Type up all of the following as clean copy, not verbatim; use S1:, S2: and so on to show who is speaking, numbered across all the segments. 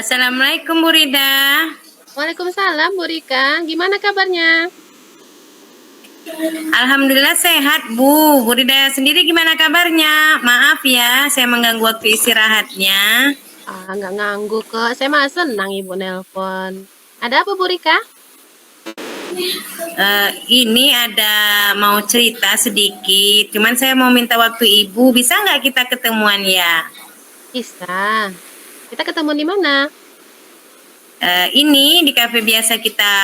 S1: Assalamualaikum Bu Rida.
S2: Waalaikumsalam Bu Rika, gimana kabarnya?
S1: Alhamdulillah sehat Bu. Bu Rida sendiri gimana kabarnya? Maaf ya, saya mengganggu waktu istirahatnya.
S2: Nggak nganggu kok, saya mah senang Ibu nelpon. Ada apa Bu Rika?
S1: Ini ada mau cerita sedikit. Cuman saya mau minta waktu Ibu. Bisa nggak kita ketemuan ya?
S2: Bisa. Kita ketemu di mana?
S1: Ini di kafe biasa kita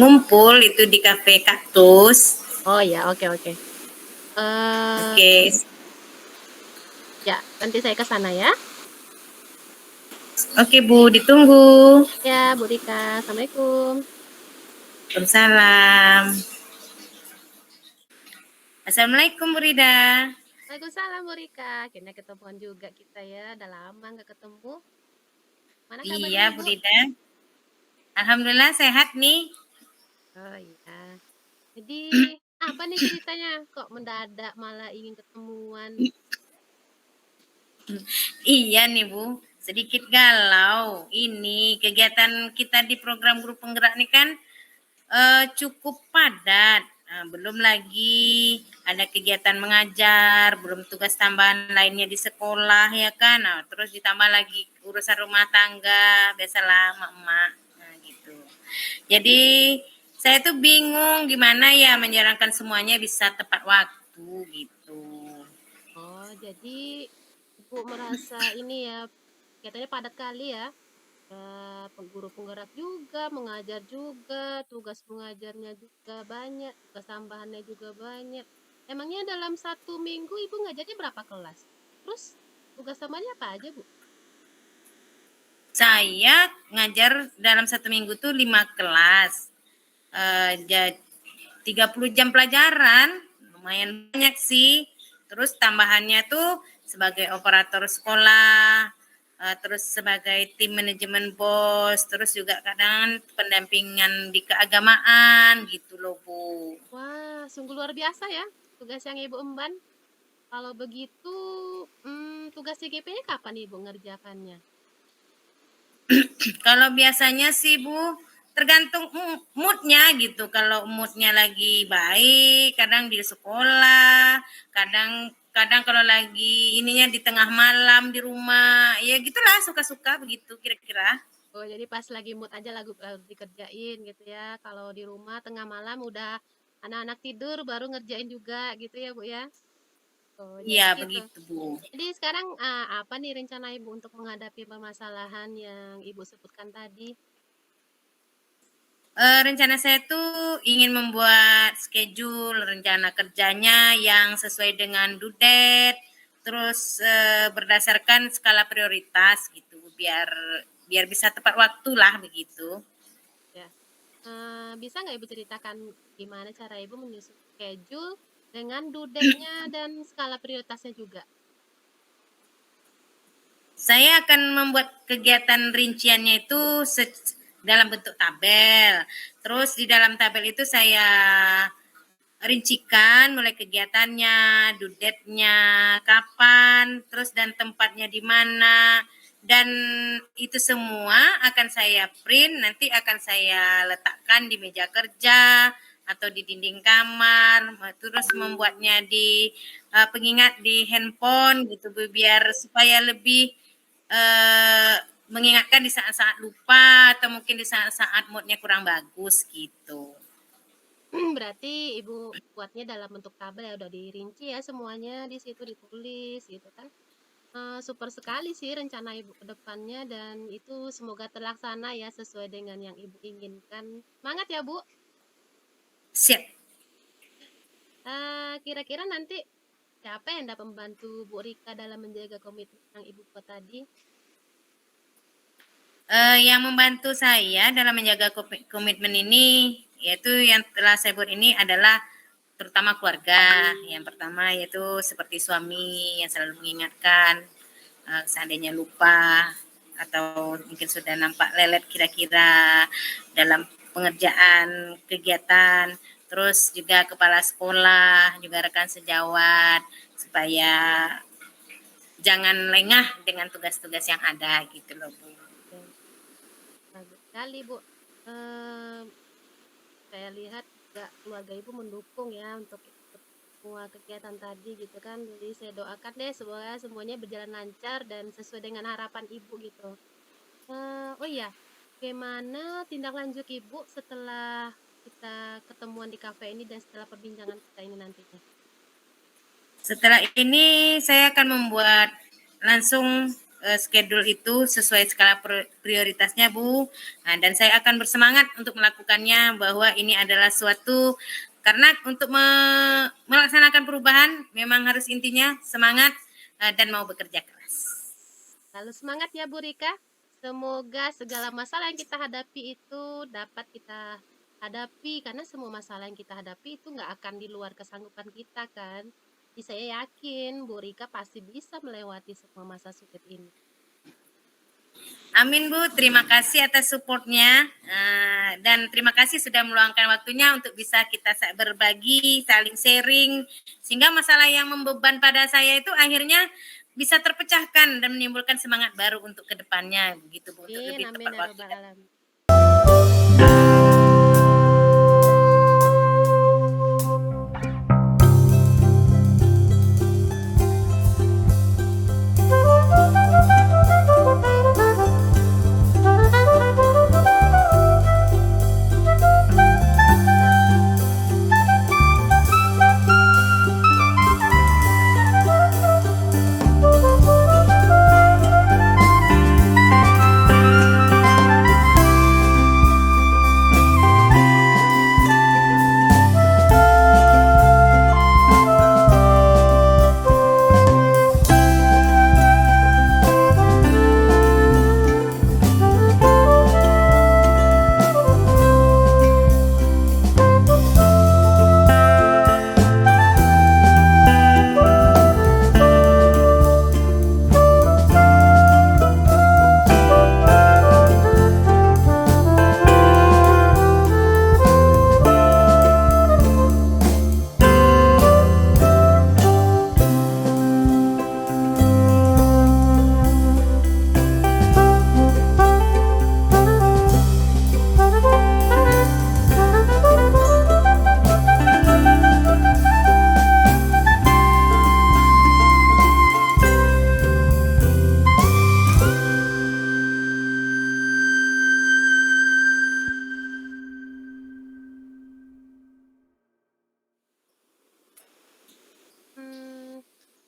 S1: ngumpul itu di kafe Kaktus.
S2: Oh ya, oke oke. Eh,
S1: Oke,
S2: ya, nanti saya ke sana ya.
S1: oke Bu, ditunggu.
S2: Ya, Bu Rika, Assalamualaikum.
S1: Waalaikumsalam. Assalamualaikum Bu Rida.
S2: Waalaikumsalam Bu Rika, akhirnya ketemuan juga kita ya. Udah lama nggak ketemu. Mana kabarnya
S1: Iya Bu
S2: Ibu?
S1: Rida. Alhamdulillah sehat nih.
S2: Oh iya. Jadi, apa nih ceritanya? Kok mendadak malah ingin ketemuan?
S1: Iya nih Bu, sedikit galau. Ini kegiatan kita di program grup penggerak nih kan cukup padat. Nah, belum lagi ada kegiatan mengajar, belum tugas tambahan lainnya di sekolah ya kan. Nah, terus ditambah lagi urusan rumah tangga, biasalah emak-emak. Nah, gitu. Jadi saya tuh bingung gimana ya menjalankan semuanya bisa tepat waktu gitu.
S2: Oh, jadi Ibu merasa ini ya, katanya padat kali ya. Guru penggerak juga, mengajar juga, tugas mengajarnya juga banyak, tugas tambahannya juga banyak. Emangnya dalam 1 minggu Ibu ngajarnya berapa kelas? Terus tugas tambahannya apa aja, Bu?
S1: Saya ngajar dalam 1 minggu tuh 5 kelas. 30 jam pelajaran, lumayan banyak sih. Terus tambahannya tuh sebagai operator sekolah, terus sebagai tim manajemen bos, terus juga kadang pendampingan di keagamaan gitu loh Bu.
S2: Wah, sungguh luar biasa ya tugas yang Ibu emban. Kalau begitu, tugas CGP-nya kapan Ibu ngerjakannya?
S1: Kalau biasanya sih Bu, tergantung moodnya gitu. Kalau moodnya lagi baik, kadang di sekolah, kadang kadang kalau lagi ininya di tengah malam di rumah, ya gitulah suka-suka begitu kira-kira.
S2: Oh, jadi pas lagi mood aja lagu dikerjain gitu ya. Kalau di rumah tengah malam udah anak-anak tidur baru ngerjain juga gitu ya, Bu ya. Oh,
S1: Iya
S2: jadi gitu.
S1: begitu Bu.
S2: Jadi sekarang apa nih rencana Ibu untuk menghadapi permasalahan yang Ibu sebutkan tadi?
S1: Rencana saya tuh ingin membuat schedule rencana kerjanya yang sesuai dengan due date, terus berdasarkan skala prioritas gitu, biar biar bisa tepat waktu lah begitu.
S2: Ya. Bisa nggak Ibu ceritakan gimana cara Ibu menyusun schedule dengan due date-nya dan skala prioritasnya juga?
S1: Saya akan membuat kegiatan rinciannya itu dalam bentuk tabel. Terus di dalam tabel itu saya rincikan mulai kegiatannya, due date-nya, kapan, terus dan tempatnya di mana. Dan itu semua akan saya print, nanti akan saya letakkan di meja kerja atau di dinding kamar, terus membuatnya di pengingat di handphone gitu biar supaya lebih uh, mengingatkan di saat-saat lupa atau mungkin di saat-saat moodnya kurang bagus gitu.
S2: Berarti Ibu buatnya dalam bentuk tabel ya, udah dirinci ya semuanya di situ ditulis gitu kan. Super sekali sih rencana Ibu ke depannya dan itu semoga terlaksana ya sesuai dengan yang Ibu inginkan. Semangat ya, Bu.
S1: Siap.
S2: Kira-kira nanti siapa yang dapat membantu Bu Rika dalam menjaga komitmen yang Ibu buat tadi?
S1: Yang membantu saya dalam menjaga komitmen ini yaitu yang telah saya buat ini adalah terutama keluarga. Yang pertama yaitu seperti suami yang selalu mengingatkan seandainya lupa atau mungkin sudah nampak lelet kira-kira dalam pengerjaan kegiatan. Terus juga kepala sekolah, juga rekan sejawat supaya jangan lengah dengan tugas-tugas yang ada gitu loh Bu.
S2: Oke, bagus sekali Bu. Saya lihat juga keluarga Ibu mendukung ya untuk ikut semua kegiatan tadi gitu kan. Jadi saya doakan deh semoga semuanya berjalan lancar dan sesuai dengan harapan Ibu gitu. Oh iya, bagaimana tindak lanjut Ibu setelah kita ketemuan di kafe ini dan setelah perbincangan kita ini nantinya?
S1: Setelah ini saya akan membuat langsung schedule itu sesuai skala prioritasnya Bu. Nah, dan saya akan bersemangat untuk melakukannya bahwa ini adalah suatu karena untuk melaksanakan perubahan memang harus intinya semangat dan mau bekerja keras.
S2: Lalu semangat ya Bu Rika. Semoga segala masalah yang kita hadapi itu dapat kita hadapi karena semua masalah yang kita hadapi itu nggak akan di luar kesanggupan kita kan. Jadi saya yakin Bu Rika pasti bisa melewati semua masa sulit ini.
S1: Amin Bu, terima kasih atas supportnya dan terima kasih sudah meluangkan waktunya untuk bisa kita berbagi, saling sharing, sehingga masalah yang membeban pada saya itu akhirnya bisa terpecahkan dan menimbulkan semangat baru untuk kedepannya, begitu Bu, untuk lebih tepat waktu.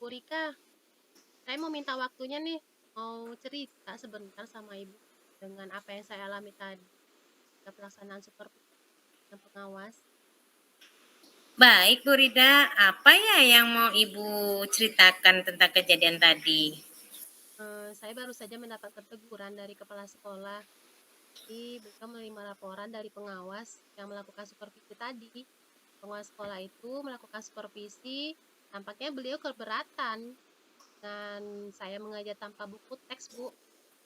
S2: Bu Rika, saya mau minta waktunya nih, mau cerita sebentar sama Ibu dengan apa yang saya alami tadi, pelaksanaan supervisi dan pengawas.
S1: Baik Bu Rida, apa ya yang mau Ibu ceritakan tentang kejadian tadi?
S2: Saya baru saja mendapatkan teguran dari kepala sekolah. Jadi beliau menerima laporan dari pengawas yang melakukan supervisi tadi. Pengawas sekolah itu melakukan supervisi, tampaknya beliau keberatan dan saya mengajar tanpa buku teks Bu.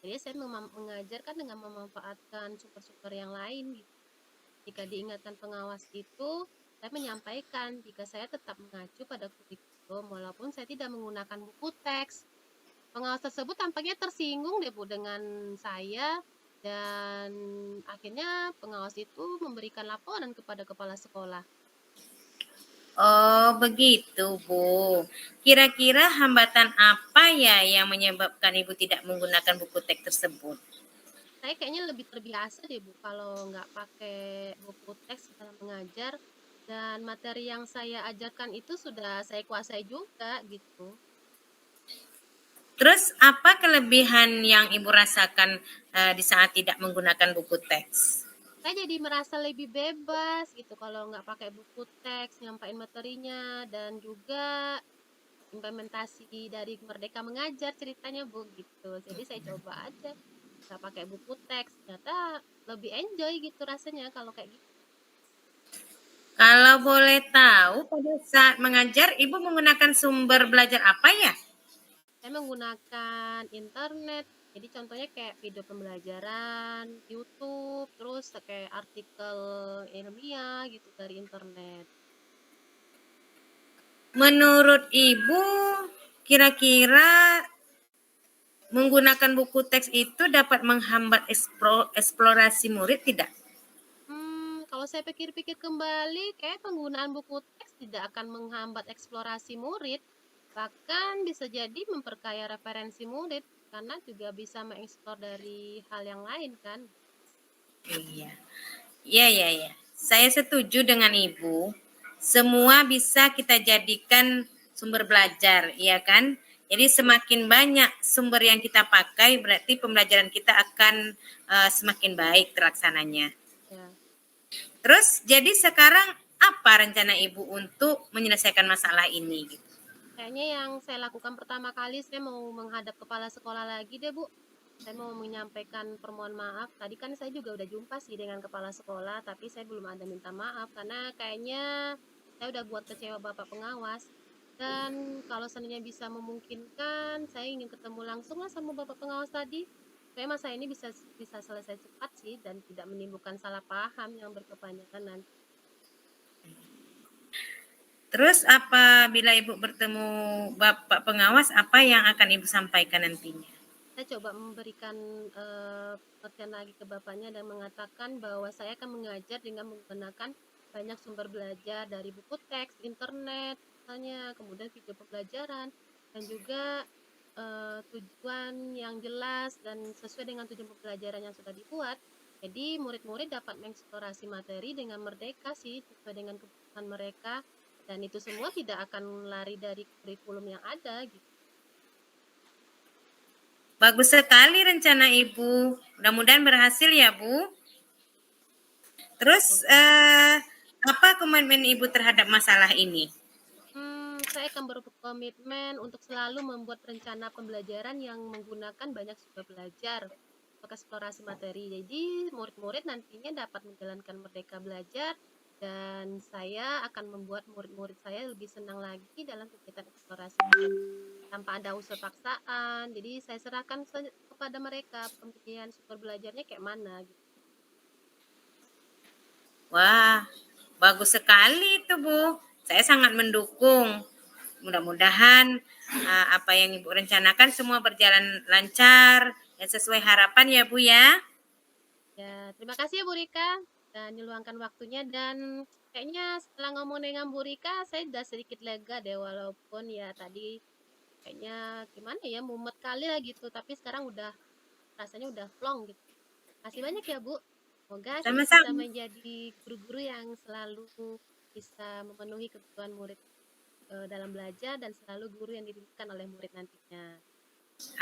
S2: Jadi saya mengajarkan dengan memanfaatkan sumber-sumber yang lain gitu. Jika diingatkan pengawas itu, saya menyampaikan jika saya tetap mengacu pada kurikulum walaupun saya tidak menggunakan buku teks. Pengawas tersebut tampaknya tersinggung deh Bu dengan saya dan akhirnya pengawas itu memberikan laporan kepada kepala sekolah.
S1: Oh begitu Bu. Kira-kira hambatan apa ya yang menyebabkan Ibu tidak menggunakan buku teks tersebut?
S2: Saya kayaknya lebih terbiasa deh Bu kalau nggak pakai buku teks dalam mengajar dan materi yang saya ajarkan itu sudah saya kuasai juga gitu.
S1: Terus apa kelebihan yang Ibu rasakan di saat tidak menggunakan buku teks?
S2: Saya jadi merasa lebih bebas gitu kalau nggak pakai buku teks, nyampain materinya dan juga implementasi dari Merdeka Mengajar ceritanya Bu gitu. Jadi saya coba aja nggak pakai buku teks, ternyata lebih enjoy gitu rasanya kalau kayak gitu.
S1: Kalau boleh tahu pada saat mengajar Ibu menggunakan sumber belajar apa ya?
S2: Saya menggunakan internet, jadi contohnya kayak video pembelajaran, YouTube, terus kayak artikel ilmiah gitu dari internet.
S1: Menurut Ibu, kira-kira menggunakan buku teks itu dapat menghambat eksplorasi murid tidak?
S2: Kalau saya pikir-pikir kembali, kayak penggunaan buku teks tidak akan menghambat eksplorasi murid, bahkan bisa jadi memperkaya referensi murid, karena juga bisa mengeksplor dari hal yang lain kan.
S1: Iya. Iya, iya, iya. Saya setuju dengan Ibu. Semua bisa kita jadikan sumber belajar, iya kan? Jadi semakin banyak sumber yang kita pakai, berarti pembelajaran kita akan semakin baik terlaksananya.
S2: Ya.
S1: Terus, jadi sekarang apa rencana Ibu untuk menyelesaikan masalah ini?
S2: Kayaknya yang saya lakukan pertama kali, saya mau menghadap kepala sekolah lagi deh, Bu. Saya mau menyampaikan permohonan maaf. Tadi kan saya juga udah jumpa sih dengan kepala sekolah, tapi saya belum ada minta maaf karena kayaknya saya udah buat kecewa Bapak pengawas. Dan kalau seandainya bisa memungkinkan, saya ingin ketemu langsung lah sama Bapak pengawas tadi. Supaya masalah ini bisa bisa selesai cepat sih dan tidak menimbulkan salah paham yang berkepanjangan nanti.
S1: Terus apabila Ibu bertemu Bapak pengawas, apa yang akan Ibu sampaikan nantinya?
S2: Saya coba memberikan pengertian lagi ke Bapaknya dan mengatakan bahwa saya akan mengajar dengan menggunakan banyak sumber belajar dari buku teks, internet, misalnya, kemudian video pembelajaran, dan juga tujuan yang jelas dan sesuai dengan tujuan pembelajaran yang sudah dibuat. Jadi murid-murid dapat mengeksplorasi materi dengan merdeka sih, sesuai dengan kebutuhan mereka, dan itu semua tidak akan lari dari kurikulum yang ada gitu.
S1: Bagus sekali rencana Ibu. Mudah-mudahan berhasil ya, Bu. Terus apa komitmen Ibu terhadap masalah ini?
S2: Saya akan berkomitmen untuk selalu membuat rencana pembelajaran yang menggunakan banyak sumber belajar untuk eksplorasi materi. Jadi murid-murid nantinya dapat menjalankan merdeka belajar dan saya akan membuat murid-murid saya lebih senang lagi dalam kegiatan eksplorasi tanpa ada unsur paksaan. Jadi saya serahkan kepada mereka pemilihan sumber belajarnya kayak mana gitu.
S1: Wah, bagus sekali itu, Bu. Saya sangat mendukung. Mudah-mudahan apa yang Ibu rencanakan semua berjalan lancar dan sesuai harapan ya, Bu ya.
S2: Ya, terima kasih ya Bu Rika dan diluangkan waktunya dan kayaknya setelah ngomong dengan Bu Rika saya udah sedikit lega deh walaupun ya tadi kayaknya gimana ya mumet kali lah gitu tapi sekarang udah rasanya udah plong gitu. Kasih banyak ya Bu. Semoga kita bisa
S1: Sama-sama.
S2: menjadi guru-guru yang selalu bisa memenuhi kebutuhan murid dalam belajar dan selalu guru yang dididikan oleh murid nantinya.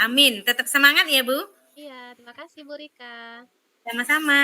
S1: Amin. Tetap semangat ya, Bu.
S2: Iya, terima kasih Bu Rika.
S1: Sama-sama.